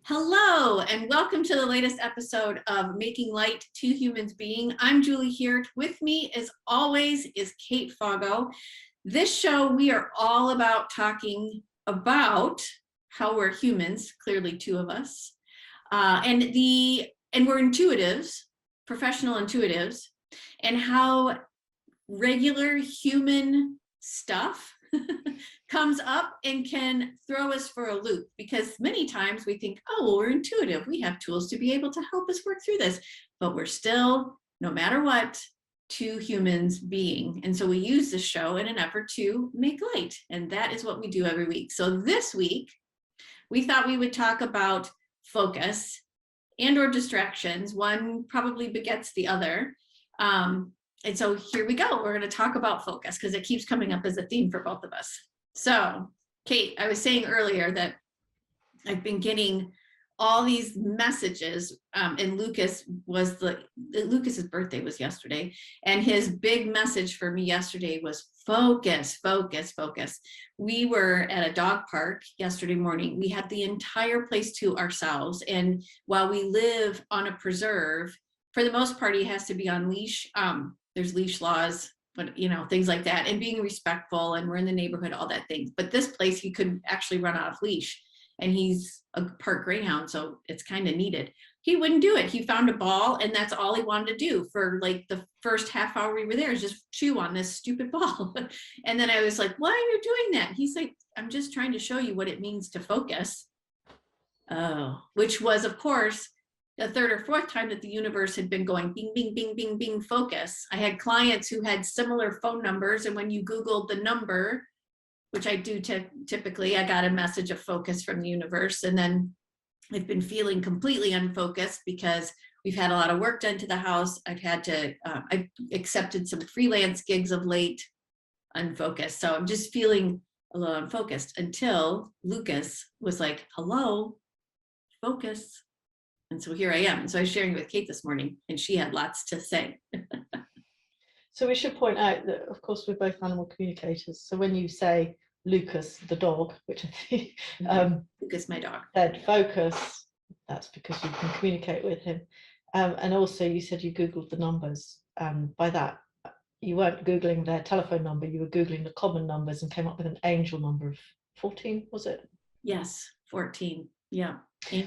Hello, and welcome to the latest episode of Making Light to Humans Being. I'm Julie here. With me, as always, is Kate Foggo. This show, we are all about talking about how we're humans, clearly two of us, and we're intuitives, professional intuitives, and how regular human stuff comes up and can throw us for a loop, because many times we think, oh, well, we're intuitive. We have tools to be able to help us work through this, but we're still, no matter what, two humans being. And so we use this show in an effort to make light. And that is what we do every week. So this week, we thought we would talk about focus and or distractions. One probably begets the other. And so here we go. We're going to talk about focus because it keeps coming up as a theme for both of us. So, Kate, I was saying earlier that I've been getting all these messages, and Lucas's birthday was yesterday, and his big message for me yesterday was focus, focus, focus. We were at a dog park yesterday morning. We had the entire place to ourselves, and while we live on a preserve, for the most part, he has to be on leash. There's leash laws, but things like that, and being respectful, and we're in the neighborhood, all that things. But this place, he could actually run off leash, and he's a part greyhound, so it's kind of needed. He wouldn't do it. He found a ball, and that's all he wanted to do for like the first half hour we were there, is just chew on this stupid ball. And then I was like, why are you doing that? He's like, I'm just trying to show you what it means to focus. Oh, which was, of course, the third or fourth time that the universe had been going bing, bing, bing, bing, bing, focus. I had clients who had similar phone numbers, and when you Googled the number, which I do typically, I got a message of focus from the universe. And then I've been feeling completely unfocused because we've had a lot of work done to the house. I've accepted some freelance gigs of late, unfocused. So I'm just feeling a little unfocused until Lucas was like, hello, focus. And so here I am. And so I was sharing with Kate this morning, and she had lots to say. So we should point out that, of course, we're both animal communicators. So when you say Lucas, the dog, which I think Lucas, my dog, said focus, that's because you can communicate with him. And also you said you Googled the numbers. By that, you weren't Googling their telephone number, you were Googling the common numbers and came up with an angel number of 14, was it? Yes, 14. Yeah.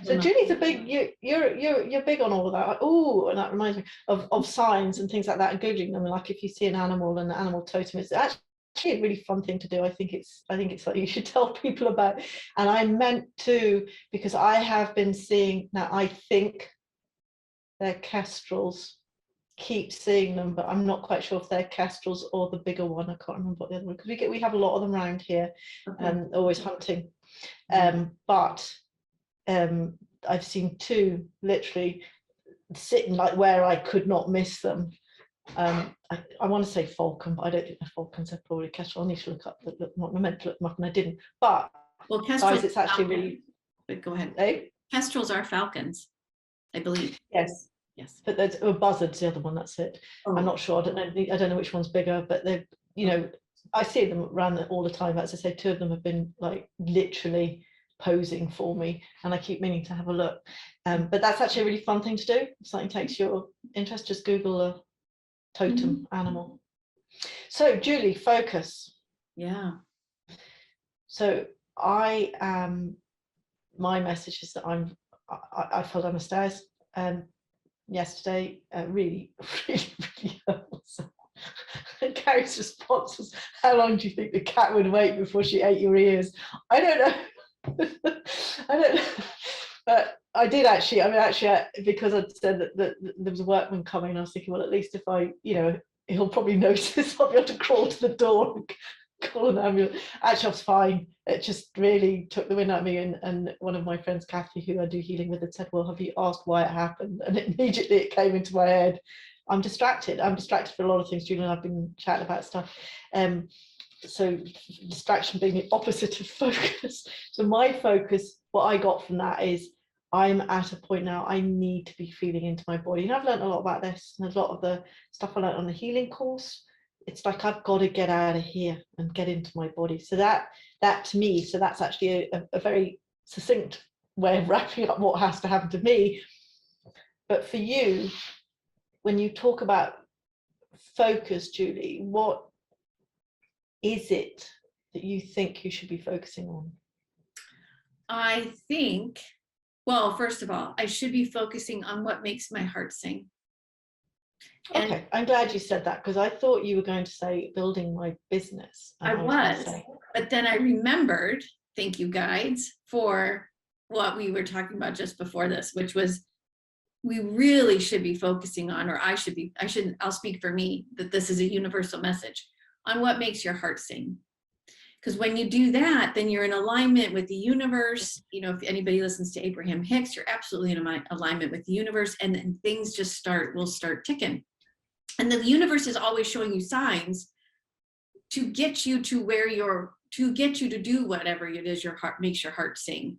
So Julie's a big, you're big on all of that. Oh, and that reminds me of signs and things like that, and Googling them. And like if you see an animal and the animal totem, it's actually a really fun thing to do. I think it's something you should tell people about. And I meant to, because I have been seeing, now I think they're kestrels, keep seeing them, but I'm not quite sure if they're kestrels or the bigger one. I can't remember what the other one, because we have a lot of them around here, and always hunting. But I've seen two literally sitting like where I could not miss them. I want to say falcon, but I don't think they're falcons. They're probably kestrel. I need to look up. I meant to look them up and I didn't. But well, kestrels, guys, it's actually really. But go ahead. Hey? Kestrels are falcons, I believe. Yes. Yes. But there's a buzzard's the other one. That's it. Oh. I'm not sure. I don't know which one's bigger, but they're I see them around all the time. As I say, two of them have been like literally posing for me, and I keep meaning to have a look. But that's actually a really fun thing to do. If something takes your interest, just Google a totem animal. So Julie, focus. Yeah. So I am. My message is that I fell down the stairs yesterday. Really hurt. And Carrie's response was, "How long do you think the cat would wait before she ate your ears?" I don't know. I don't know, but I did actually. Because I'd said that there was a workman coming, I was thinking, well, at least if I, he'll probably notice. I'll be able to crawl to the door and call an ambulance. Actually, I was fine. It just really took the wind out of me. And one of my friends, Kathy, who I do healing with, had said, "Well, have you asked why it happened?" And immediately it came into my head. I'm distracted for a lot of things. Julie and I've been chatting about stuff. So distraction being the opposite of focus. So my focus, what I got from that is I'm at a point now I need to be feeling into my body. And I've learned a lot about this, and a lot of the stuff I learned on the healing course. It's like I've got to get out of here and get into my body. So that to me, so that's actually a very succinct way of wrapping up what has to happen to me. But for you, when you talk about focus, Julie, what is it that you think you should be focusing on? I think, well, first of all, I should be focusing on what makes my heart sing. Okay, I'm glad you said that, because I thought you were going to say building my business. I was, but then I remembered, thank you guides, for what we were talking about just before this, which was we really should be focusing on, or I'll speak for me, that this is a universal message on what makes your heart sing. Because when you do that, then you're in alignment with the universe. You know, if anybody listens to Abraham Hicks, you're absolutely in alignment with the universe, and then things just will start ticking. And the universe is always showing you signs to get you to to get you to do whatever it is your heart makes your heart sing.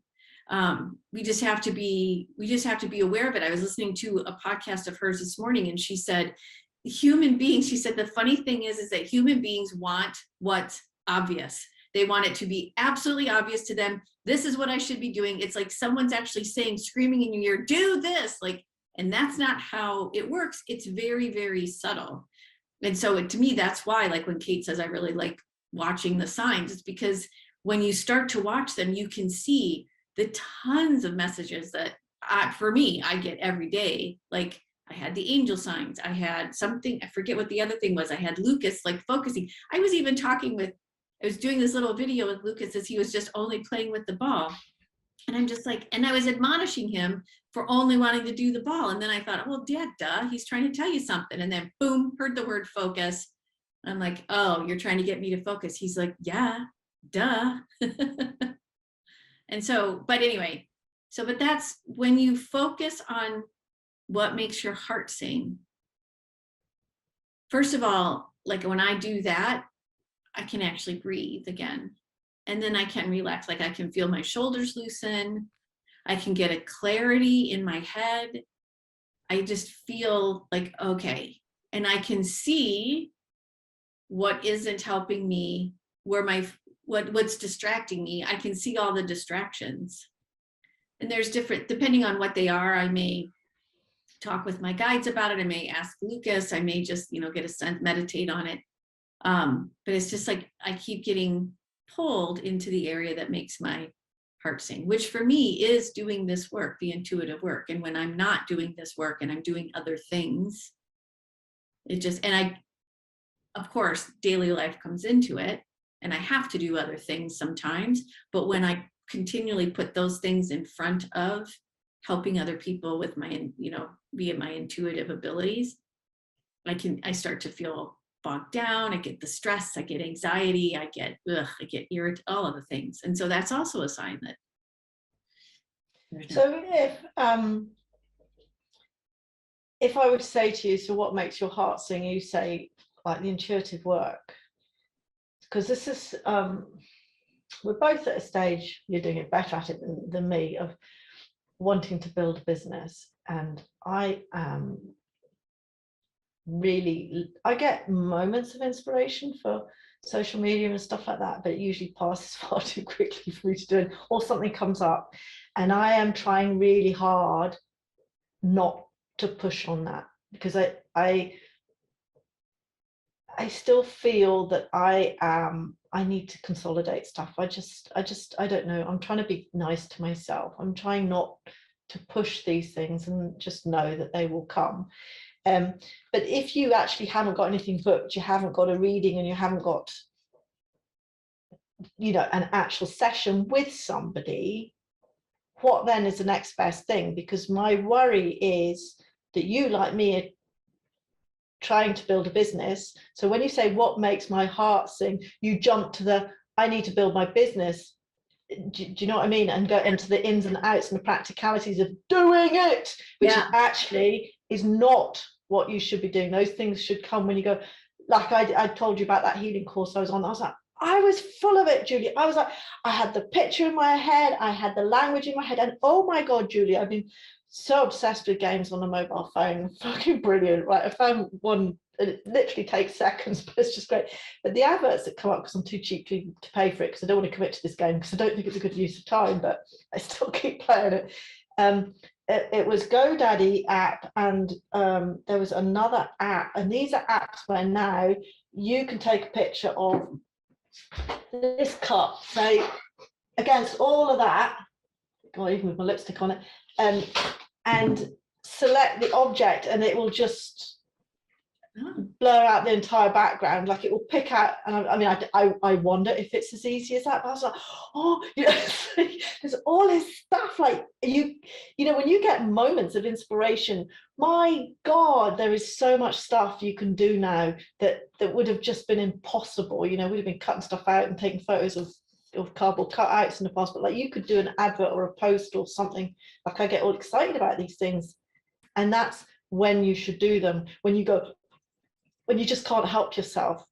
We just have to be aware of it. I was listening to a podcast of hers this morning, and she said, she said, the funny thing is that human beings want what's obvious. They want it to be absolutely obvious to them. This is what I should be doing. It's like someone's actually screaming in your ear, do this, and that's not how it works. It's very, very subtle. And so to me, that's why, like when Kate says, I really like watching the signs, it's because when you start to watch them, you can see the tons of messages that for me, I get every day. Like I had the angel signs. I had something, I forget what the other thing was. I had Lucas focusing. I was doing this little video with Lucas as he was just only playing with the ball. And I'm just and I was admonishing him for only wanting to do the ball. And then I thought, well, Dad, duh, he's trying to tell you something. And then boom, heard the word focus. I'm like, oh, you're trying to get me to focus. He's like, yeah, duh. And so, but anyway, but that's when you focus on what makes your heart sing. First of all, like when I do that, I can actually breathe again. And then I can relax. Like I can feel my shoulders loosen. I can get a clarity in my head. I just feel like, okay. And I can see what isn't helping me, what's distracting me. I can see all the distractions. And there's different, depending on what they are, I may talk with my guides about it. I may ask Lucas. I may just, get a sense, meditate on it. But it's just like I keep getting pulled into the area that makes my heart sing, which for me is doing this work, the intuitive work. And when I'm not doing this work and I'm doing other things, of course, daily life comes into it and I have to do other things sometimes. But when I continually put those things in front of helping other people with my, via my intuitive abilities, I start to feel bogged down. I get the stress, I get anxiety, I get irritated, all of the things. And so that's also a sign that. So if I were to say to you, so what makes your heart sing? You say like the intuitive work, because this is, we're both at a stage, you're doing it better at it than me, of wanting to build a business. And I I get moments of inspiration for social media and stuff like that, but it usually passes far too quickly for me to do it, or something comes up. And I am trying really hard not to push on that, because I still feel that I need to consolidate stuff. I don't know. I'm trying to be nice to myself. I'm trying not to push these things and just know that they will come. But if you actually haven't got anything booked, you haven't got a reading, and you haven't got, an actual session with somebody, what then is the next best thing? Because my worry is that you, like me, are trying to build a business. So when you say what makes my heart sing, you jump to I need to build my business. Do you know what I mean? And go into the ins and outs and the practicalities of doing it, which actually is not what you should be doing. Those things should come when you go, like I told you about that healing course I was on. I was full of it, Julie. I was like, I had the picture in my head, I had the language in my head, and oh my God, Julie, I've been so obsessed with games on the mobile phone. Fucking brilliant. Right, I found one it literally takes seconds, but it's just great. But the adverts that come up, because I'm too cheap to pay for it, because I don't want to commit to this game, because I don't think it's a good use of time, but I still keep playing it. It was GoDaddy app, and there was another app, and these are apps where now you can take a picture of this cup. So against all of that, or even with my lipstick on it, and select the object, and it will just blur out the entire background. Like, it will pick out, and I wonder if it's as easy as that, but I was like, oh, you know, there's all this stuff, like, you know, when you get moments of inspiration, my God, there is so much stuff you can do now that would have just been impossible. You know, we'd have been cutting stuff out and taking photos of cardboard cutouts in the past, but like, you could do an advert or a post or something. Like, I get all excited about these things, and that's when you should do them, when you just can't help yourself.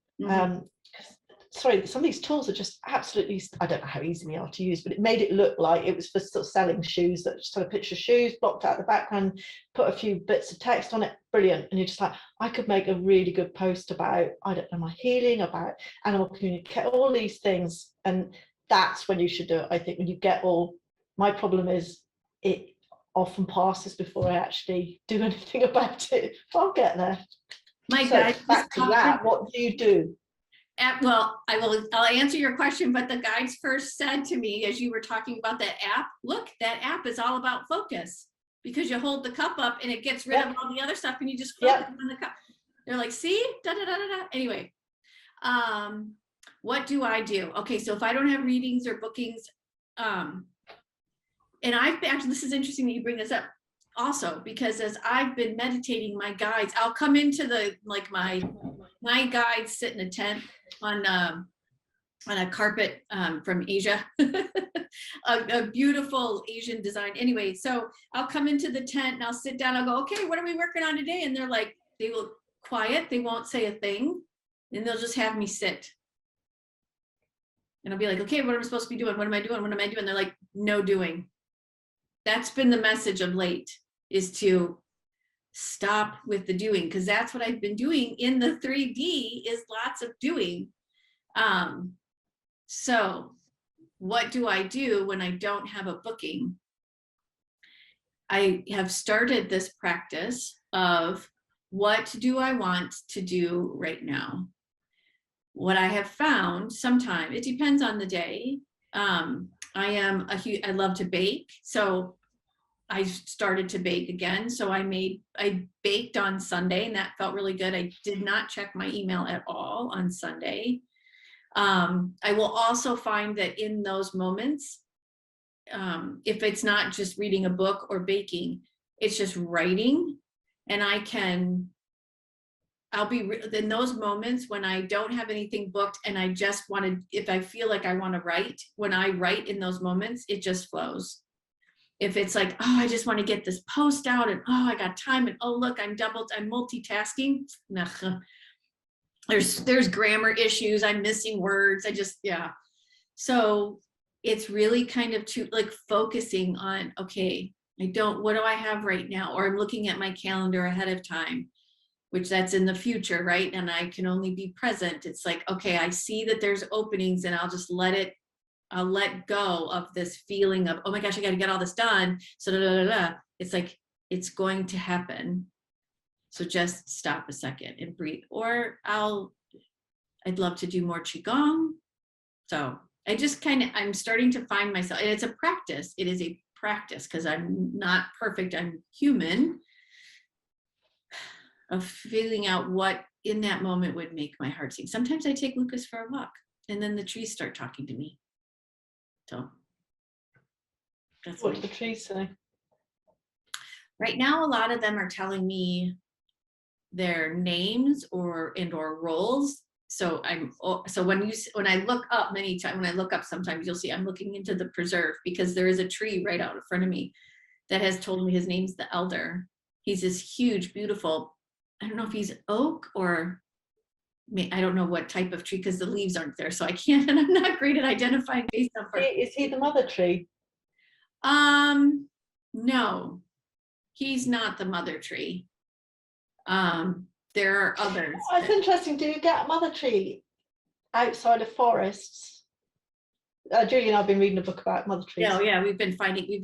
Sorry, some of these tools are just absolutely, I don't know how easy they are to use, but it made it look like it was for sort of selling shoes, that just had a picture of shoes, blocked out the background, put a few bits of text on it, brilliant. And you're just like, I could make a really good post about, I don't know, my healing, about animal communication, all these things. And that's when you should do it, I think, when you get all, my problem is it often passes before I actually do anything about it. I'll get there. My So guide back to that, what do you do? Well, I'll answer your question, but the guides first said to me, as you were talking about that app, look, that app is all about focus, because you hold the cup up and it gets rid of all the other stuff and you just focus on the cup. They're like, see, da da da da da. Anyway, what do I do? Okay, so if I don't have readings or bookings, and I've been, actually, this is interesting that you bring this up also, because as I've been meditating, my guides, I'll come into the, like, my guides sit in a tent on a carpet from Asia, a beautiful Asian design. Anyway, so I'll come into the tent and I'll sit down, I'll go, okay, what are we working on today? And they're like, they will quiet, they won't say a thing, and they'll just have me sit. And I'll be like, okay, what am I supposed to be doing? What am I doing? What am I doing? They're like, no doing. That's been the message of late, is to stop with the doing, because that's what I've been doing in the 3D, is lots of doing. So what do I do when I don't have a booking? I have started this practice of, what do I want to do right now? What I have found, sometimes it depends on the day. I love to bake, so I started to bake again. So I baked on Sunday, and that felt really good. I did not check my email at all on Sunday. I will also find that in those moments, if it's not just reading a book or baking, it's just writing. And I'll be in those moments when I don't have anything booked and I just want to, if I feel like I want to write, when I write in those moments, it just flows. If it's like, oh, I just want to get this post out, and oh, I got time, and oh, look, I'm multitasking. There's grammar issues, I'm missing words, yeah. So it's really kind of like focusing on, okay, what do I have right now? Or I'm looking at my calendar ahead of time, which that's in the future, right? And I can only be present. It's like, okay, I see that there's openings, and I'll just I'll let go of this feeling of, oh my gosh, I got to get all this done. So it's like, it's going to happen. So just stop a second and breathe. Or I'd love to do more Qigong. So I'm starting to find myself, and it's a practice. It is a practice, because I'm not perfect. I'm human, of feeling out what in that moment would make my heart sing. Sometimes I take Lucas for a walk, and then the trees start talking to me. So that's what do the trees say? Right now, a lot of them are telling me their names or roles. So when I look up sometimes you'll see I'm looking into the preserve, because there is a tree right out in front of me that has told me his name's the elder. He's this huge, beautiful, I don't know if he's oak or I don't know what type of tree, because the leaves aren't there, so I can't, and I'm not great at identifying based on. Is he the mother tree? No, he's not the mother tree. there are others. It's interesting. Do you get mother tree outside of forests? Julie and I've been reading a book about mother trees. Yeah, we've been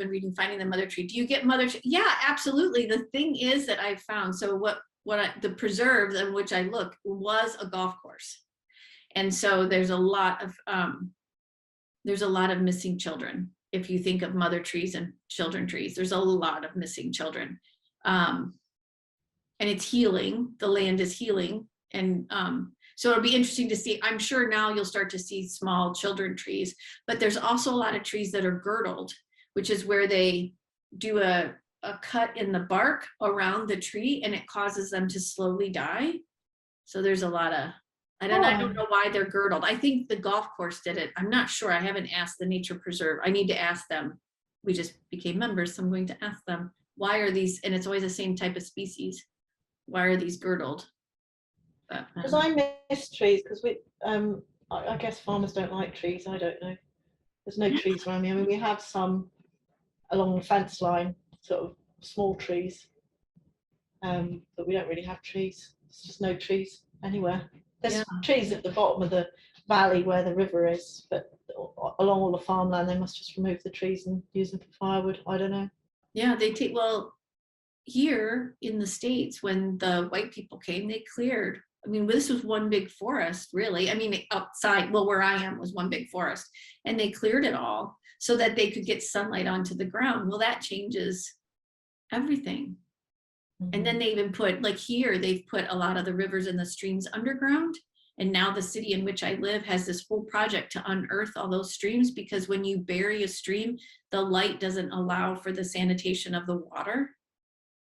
reading Finding the Mother Tree. Do you get mother tree? Yeah, absolutely. The thing is that I found, so the preserve in which I looked was a golf course. And so there's a lot of missing children. If you think of mother trees and children trees, there's a lot of missing children. And it's healing, the land is healing. And so it'll be interesting to see. I'm sure now you'll start to see small children trees, but there's also a lot of trees that are girdled, which is where they do a cut in the bark around the tree and it causes them to slowly die. So there's a lot of, I don't know why they're girdled. I think the golf course did it. I'm not sure. I haven't asked the nature preserve. I need to ask them. We just became members, so I'm going to ask them, why are these, and it's always the same type of species, why are these girdled? Because I miss trees, because I guess farmers don't like trees. I don't know. There's no trees around me. I mean, we have some along the fence line, sort of small trees, but we don't really have trees. There's just no trees anywhere. There's trees at the bottom of the valley where the river is, but along all the farmland, they must just remove the trees and use them for firewood. I don't know. Yeah, they take, well, here in the States, when the white people came, they cleared. I mean, this was one big forest, really. I mean, outside, well, where I am was one big forest, and they cleared it all so that they could get sunlight onto the ground. Well, that changes everything. And then they even put, like here, they've put a lot of the rivers and the streams underground. And now the city in which I live has this whole project to unearth all those streams, because when you bury a stream, the light doesn't allow for the sanitation of the water.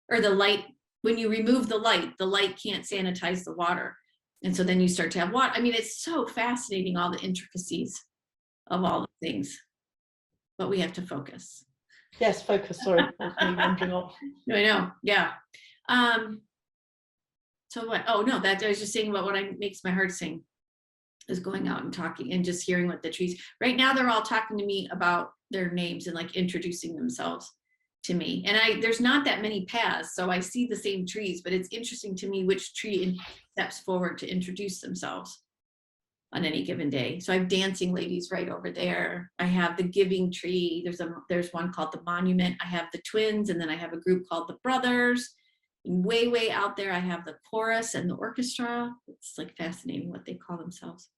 Or the light, when you remove the light can't sanitize the water. And so then you start to have water. I mean, it's so fascinating, all the intricacies of all the things, but we have to focus. Yes, focus, sorry, that's me wandering off. No, I know, yeah. So what, oh no, that I was just saying about what makes my heart sing is going out and talking and just hearing what the trees, right now they're all talking to me about their names and like introducing themselves to me. And there's not that many paths, so I see the same trees, but it's interesting to me which tree steps forward to introduce themselves on any given day. So I have dancing ladies right over there. I have the giving tree. There's one called the monument. I have the twins, and then I have a group called the brothers. And way out there, I have the chorus and the orchestra. It's like fascinating what they call themselves.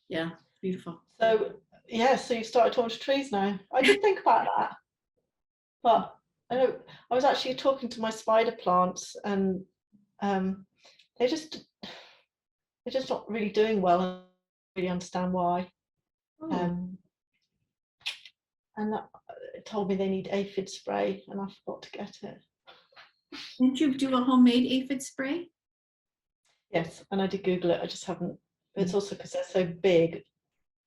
Yeah, beautiful. So yeah, so you started talking to trees now. I did think about that, but I was actually talking to my spider plants, and they're just not really doing well. I don't really understand why. And it told me they need aphid spray, and I forgot to get it. Didn't you do a homemade aphid spray? Yes, and I did Google it. I just haven't. But it's also because they're so big,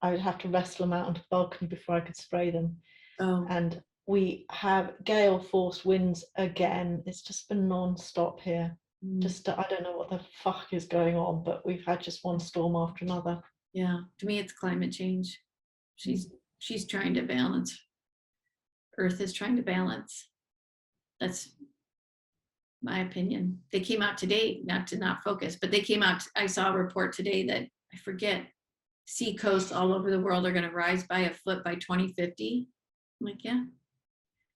I would have to wrestle them out onto the balcony before I could spray them. Oh. And we have gale force winds again. It's just been non-stop here. Just I don't know what the fuck is going on, but we've had just one storm after another. Yeah, to me it's climate change. She's trying to balance. Earth is trying to balance. That's my opinion. They came out today, not to not focus, but they came out, I saw a report today that I forget, sea coasts all over the world are going to rise by a foot by 2050. I'm like, yeah.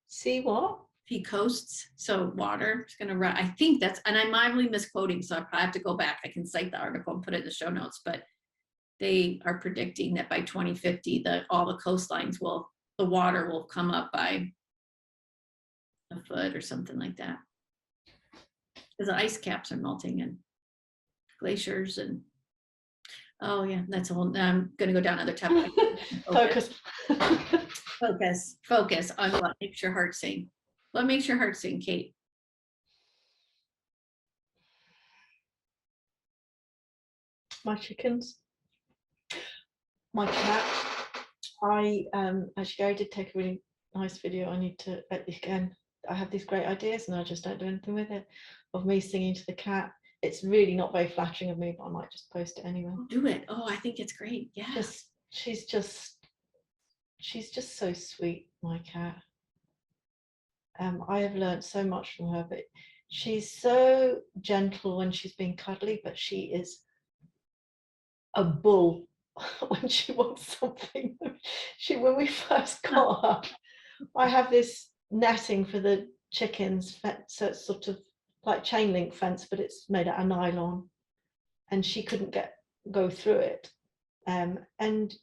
See what? Sea coasts, so water is going to rise. I think that's, and I'm mildly misquoting, so I probably have to go back. I can cite the article and put it in the show notes, but they are predicting that by 2050, all the coastlines the water will come up by a foot or something like that. Because the ice caps are melting and glaciers and, oh yeah, that's a whole, I'm gonna go down another topic. Focus on what makes your heart sing. What makes your heart sing, Kate? My chickens. My cat. Actually, Gary did take a really nice video. I need to, again, I have these great ideas and I just don't do anything with it, of me singing to the cat. It's really not very flattering of me, but I might just post it anyway. Do it. Oh, I think it's great. Yeah. She's just so sweet, my cat. I have learned so much from her, but She's so gentle when she's being cuddly, but she is a bull when she wants something. When we first got her, I have this netting for the chickens, so it's sort of like chain link fence, but it's made out of nylon, and she couldn't go through it. And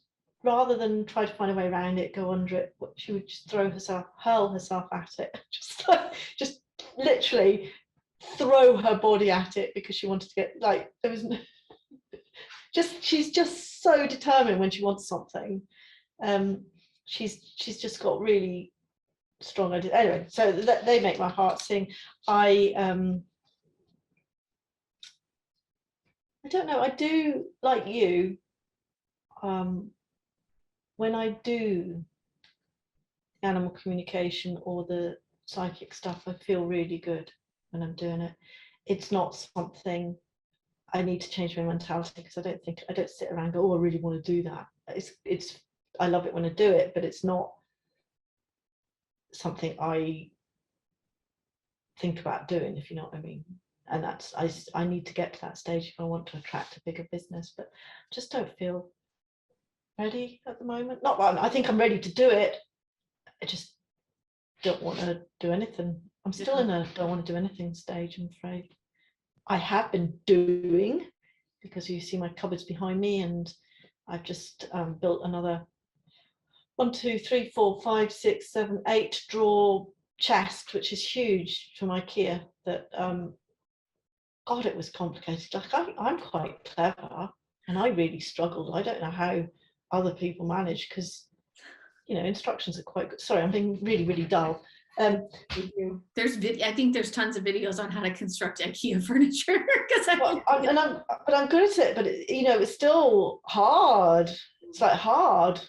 rather than try to find a way around it, go under it, she would just hurl herself at it, just literally throw her body at it because she wanted to get, like, there was no, she's just so determined when she wants something. She's just got really strong ideas. Anyway, so they make my heart sing. I don't know, I do, like you, when I do animal communication or the psychic stuff, I feel really good when I'm doing it. It's not something I need to change my mentality, because I don't sit around and go, oh, I really want to do that. It's I love it when I do it, but it's not something I think about doing, if you know what I mean. And that's, I need to get to that stage if I want to attract a bigger business, but I just don't feel ready at the moment. Not, I think I'm ready to do it. I just don't want to do anything. I'm still in a don't want to do anything stage, I'm afraid. I have been doing, because you see my cupboards behind me, and I've just built another 1, 2, 3, 4, 5, 6, 7, 8 drawer chest, which is huge from IKEA. That God, it was complicated. Like, I'm quite clever, and I really struggled. I don't know how other people manage, because instructions are quite good. Sorry, I'm being really, really dull. I think there's tons of videos on how to construct IKEA furniture, because I'm good at it, but it's still hard. It's like hard,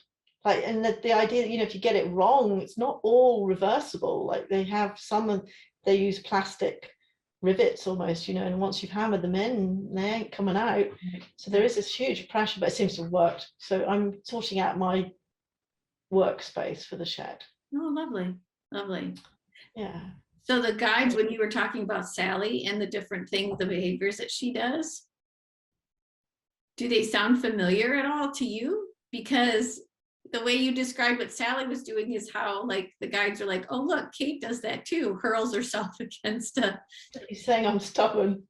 like, and the idea that if you get it wrong, it's not all reversible. Like, they have they use plastic rivets almost, and once you've hammered them in, they ain't coming out. So there is this huge pressure, but it seems to have worked. So I'm sorting out my workspace for the shed. Oh, lovely. Yeah. So the guides, when you were talking about Sally and the different things, the behaviors that she does, do they sound familiar at all to you? Because the way you described what Sally was doing is how, like, the guides are like, oh, look, Kate does that too, hurls herself against a... You're saying I'm stubborn.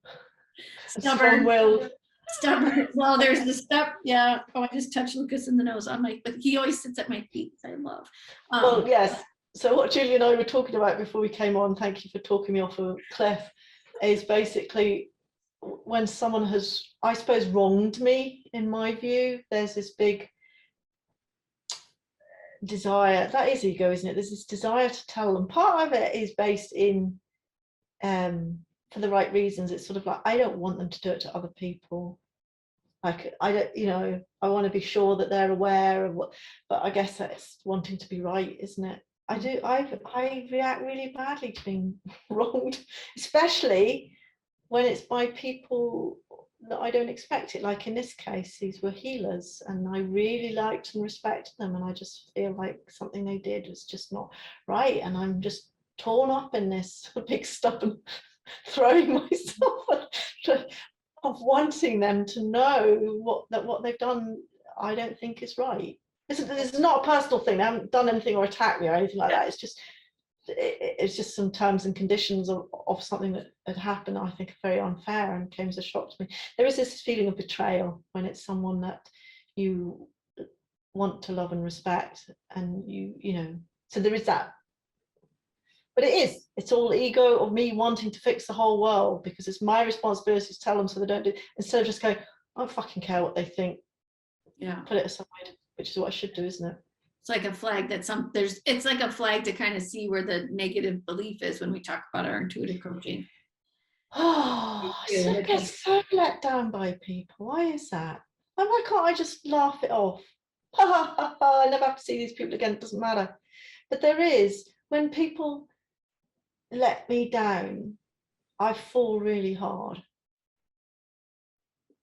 Strong-willed. Stubborn. Well, there's the stuff. Yeah. Oh, I just touched Lucas in the nose on but he always sits at my feet, which I love. Well, yes. So what Julie and I were talking about before we came on, thank you for talking me off a cliff, is basically when someone has, I suppose, wronged me, in my view, there's this big desire. That is ego, isn't it? There's this desire to tell them. Part of it is based in for the right reasons. It's sort of like, I don't want them to do it to other people. Like, I don't, I want to be sure that they're aware of what, but I guess that's wanting to be right, isn't it? I react really badly to being wronged, especially when it's by people that I don't expect it. Like in this case, these were healers, and I really liked and respected them, and I just feel like something they did was just not right, and I'm just torn up in this big stubborn throwing myself of wanting them to know what they've done I don't think is right. This is not a personal thing. They haven't done anything or attacked me or anything like that. It's just some terms and conditions of something that had happened that I think are very unfair and came as a shock to me. There is this feeling of betrayal when it's someone that you want to love and respect, and so there is that. But it's all ego of me wanting to fix the whole world, because it's my responsibility to tell them so they don't do it, instead of just going, I don't fucking care what they think. Yeah. Put it aside, which is what I should do, isn't it? It's like a flag that it's like a flag to kind of see where the negative belief is when we talk about our intuitive coaching. Oh, I get so let down by people. Why is that? And why can't I just laugh it off? I never have to see these people again. It doesn't matter. But there is, when people let me down, I fall really hard.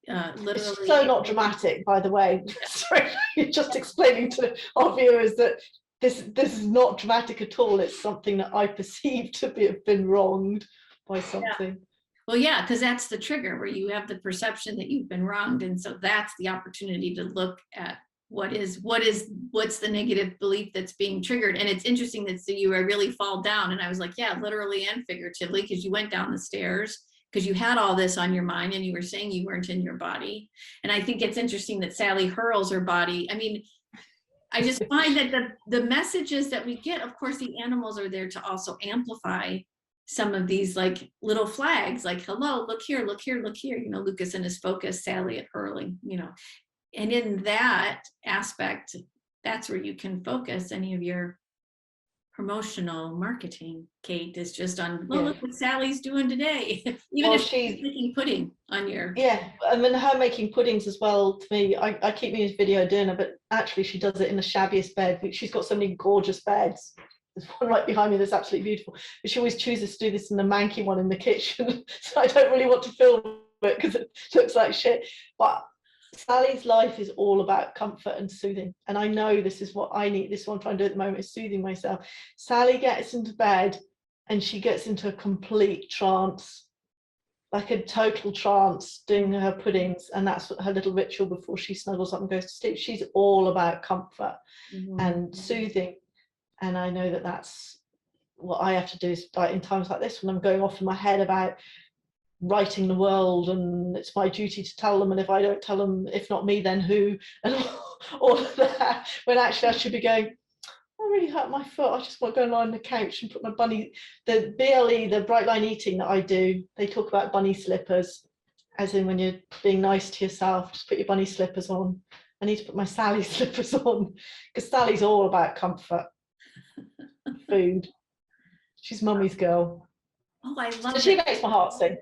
Literally. It's so not dramatic, by the way. Sorry, just explaining to our viewers that this is not dramatic at all. It's something that I perceive to have been wronged by something. Well, yeah, because that's the trigger where you have the perception that you've been wronged. And so that's the opportunity to look at what's the negative belief that's being triggered. And it's interesting that you really fall down. And I was like, yeah, literally and figuratively, because you went down the stairs because you had all this on your mind and you were saying you weren't in your body. And I think it's interesting that Sally hurls her body. I mean, I just find that the messages that we get, of course, the animals are there to also amplify some of these like little flags, like, hello, look here, look here, look here, Lucas and his focus, Sally at hurling, and in that aspect, that's where you can focus any of your promotional marketing, Kate, is just on, well, look what Sally's doing today. Even if she's making pudding on your... Yeah, I mean, her making puddings as well, to me, I keep meaning video dinner, but actually she does it in the shabbiest bed. She's got so many gorgeous beds. There's one right behind me that's absolutely beautiful. But she always chooses to do this in the manky one in the kitchen. So I don't really want to film it because it looks like shit. But Sally's life is all about comfort and soothing. And I know this is what I need. This is what I'm trying to do at the moment, is soothing myself. Sally gets into bed and she gets into a complete trance, like a total trance, doing her puddings. And that's her little ritual before she snuggles up and goes to sleep. She's all about comfort and soothing. And I know that that's what I have to do, is like in times like this when I'm going off in my head about writing the world and it's my duty to tell them, and if I don't tell them, if not me, then who, and all of that, when actually I should be going, I really hurt my foot, I just want to go and lie on the couch and put my bunny, the BLE, the bright line eating that I do, they talk about bunny slippers, as in when you're being nice to yourself, just put your bunny slippers on. I need to put my Sally slippers on, because Sally's all about comfort, food. She's mummy's girl. Oh, I love so she makes my heart sing.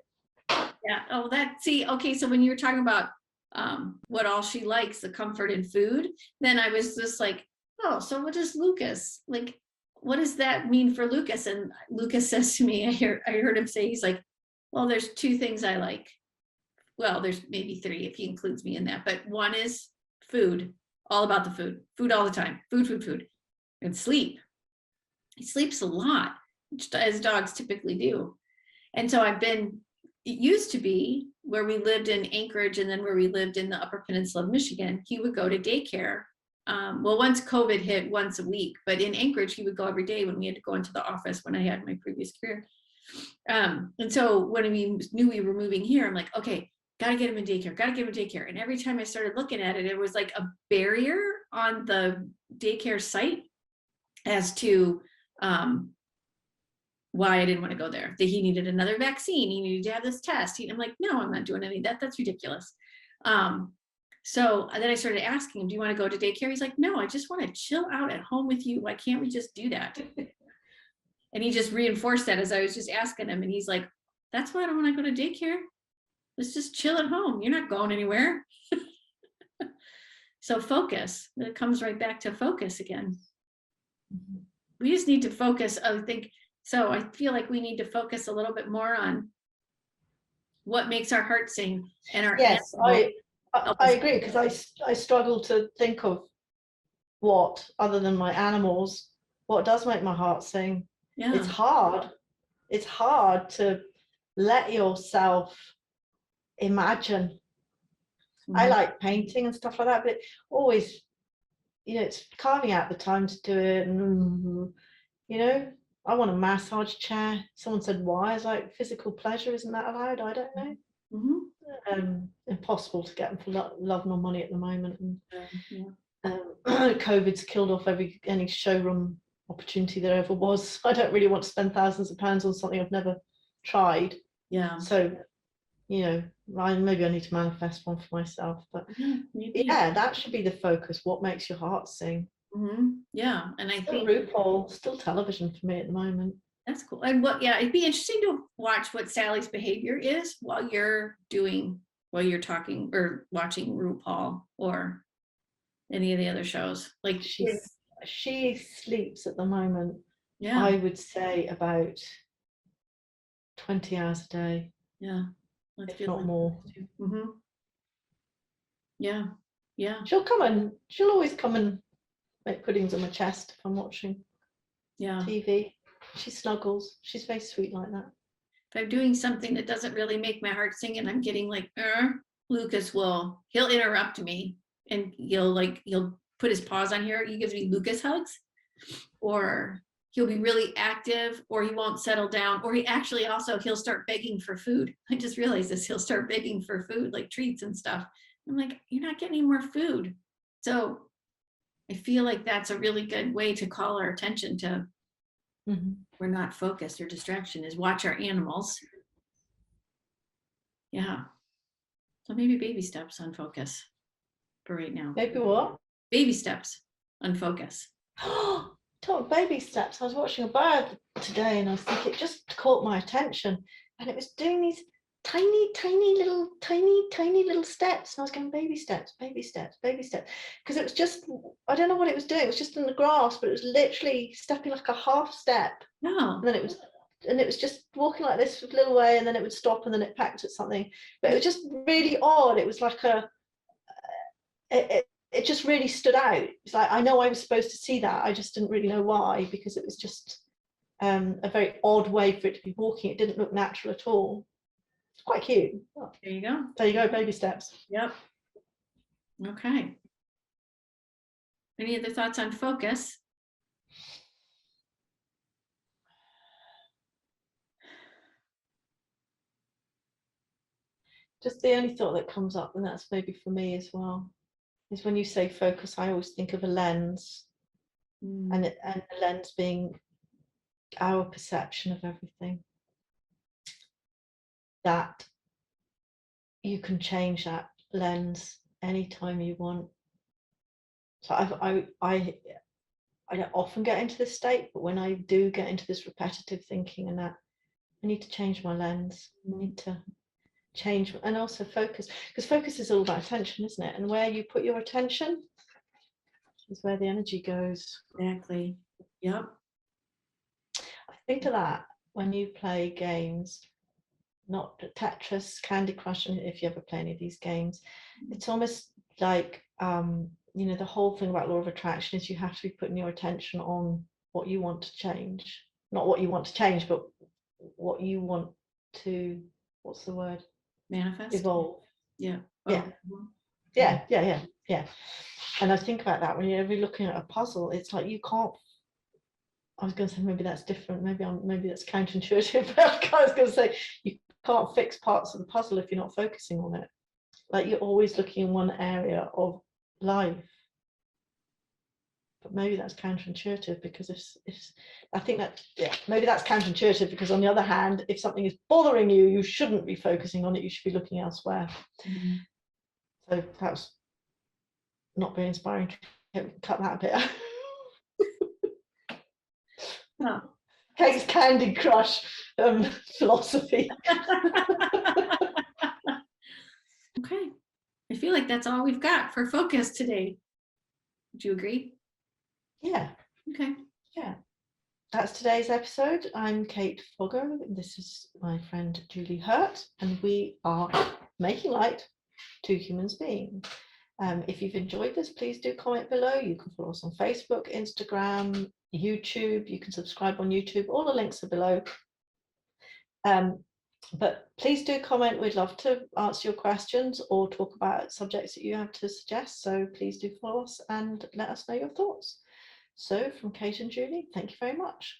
Yeah. Oh, okay. So when you were talking about what all she likes, the comfort in food, then I was just like, oh, so what does Lucas like? What does that mean for Lucas? And Lucas says to me, I heard him say, he's like, well, there's two things I like. Well, there's maybe three if he includes me in that, but one is food, all about the food all the time, food, and sleep. He sleeps a lot, as dogs typically do. And so it used to be where we lived in Anchorage and then where we lived in the Upper Peninsula of Michigan, he would go to daycare. Well, once COVID hit, once a week, but in Anchorage, he would go every day when we had to go into the office when I had my previous career. And so when we knew we were moving here, I'm like, okay, gotta get him in daycare. And every time I started looking at it, it was like a barrier on the daycare site as to why I didn't want to go there. That he needed another vaccine, he needed to have this test. I'm like, no, I'm not doing any of that. That's ridiculous. So then I started asking him, do you want to go to daycare? He's like, no, I just want to chill out at home with you. Why can't we just do that? And he just reinforced that as I was just asking him. And he's like, that's why I don't want to go to daycare. Let's just chill at home. You're not going anywhere. So focus, it comes right back to focus again. We just need to focus, I think. So I feel like we need to focus a little bit more on what makes our heart sing and our... Yes, I agree, because I struggle to think of what, other than my animals, what does make my heart sing. Yeah. It's hard to let yourself imagine. I like painting and stuff like that, but always, it's carving out the time to do it. And, I want a massage chair. Someone said, why? I was like, physical pleasure, isn't that allowed? I don't know. Impossible to get them for love nor money at the moment. And COVID's killed off any showroom opportunity there ever was. I don't really want to spend thousands of pounds on something I've never tried. Yeah. So, maybe I need to manifest one for myself. But yeah, that should be the focus. What makes your heart sing? Yeah, and I think RuPaul, still television for me at the moment. That's cool. And it'd be interesting to watch what Sally's behavior is while you're talking or watching RuPaul or any of the other shows. Like she sleeps at the moment. Yeah, I would say about 20 hours a day. Yeah, if not more. Yeah. She'll always come and make puddings on my chest if I'm watching TV. She snuggles. She's very sweet like that. If I'm doing something that doesn't really make my heart sing and I'm getting like, Lucas he'll interrupt me and he'll put his paws on here. He gives me Lucas hugs, or he'll be really active, or he won't settle down, or he'll start begging for food. I just realized this. He'll start begging for food, like treats and stuff. I'm like, you're not getting any more food. So I feel like that's a really good way to call our attention to we're not focused or distraction, is watch our animals. Yeah. So maybe baby steps on focus for right now. Maybe what? Baby steps on focus. Talk baby steps. I was watching a bird today and I was thinking, it just caught my attention, and it was doing these tiny little steps, and I was going, baby steps, baby steps, baby steps, because it was just, I don't know what it was doing. It was just in the grass, but it was literally stepping like a half step. No. And then it was just walking like this for a little way, and then it would stop, and then it pecked at something. But it was just really odd. It was like it just really stood out. It's like, I know I was supposed to see that, I just didn't really know why, because it was just a very odd way for it to be walking. It didn't look natural at all. It's quite cute. There you go. There you go, baby steps. Yep. Okay. Any other thoughts on focus? Just the only thought that comes up, and that's maybe for me as well, is when you say focus, I always think of a lens, and the lens being our perception of everything. That you can change that lens anytime you want. So I don't often get into this state, but when I do get into this repetitive thinking and that, I need to change my lens. I need to change, and also focus, because focus is all about attention, isn't it? And where you put your attention is where the energy goes. Exactly. Yep. I think of that when you play games, not Tetris, Candy Crush, and if you ever play any of these games, it's almost like the whole thing about law of attraction is you have to be putting your attention on what you want to change, not what you want to change, but what you want to, what's the word? Manifest. Evolve. Yeah. Yeah. Yeah. And I think about that when you're looking at a puzzle, it's like you can't, I was going to say maybe that's different, maybe that's counterintuitive, but I was going to say you can't fix parts of the puzzle if you're not focusing on it. Like, you're always looking in one area of life. But maybe that's counterintuitive, because if I think that, maybe that's counterintuitive, because on the other hand, if something is bothering you, you shouldn't be focusing on it, you should be looking elsewhere. So perhaps not very inspiring. Cut that a bit out. Oh. Kate's Candy Crush philosophy. Okay. I feel like that's all we've got for focus today. Would you agree? Yeah. Okay. Yeah. That's today's episode. I'm Kate Foggo. This is my friend Julie Hurt, and we are making light to humans being. If you've enjoyed this, please do comment below. You can follow us on Facebook, Instagram, YouTube. You can subscribe on YouTube. All the links are below. But please do comment. We'd love to answer your questions or talk about subjects that you have to suggest. So please do follow us and let us know your thoughts. So from Kate and Julie, thank you very much.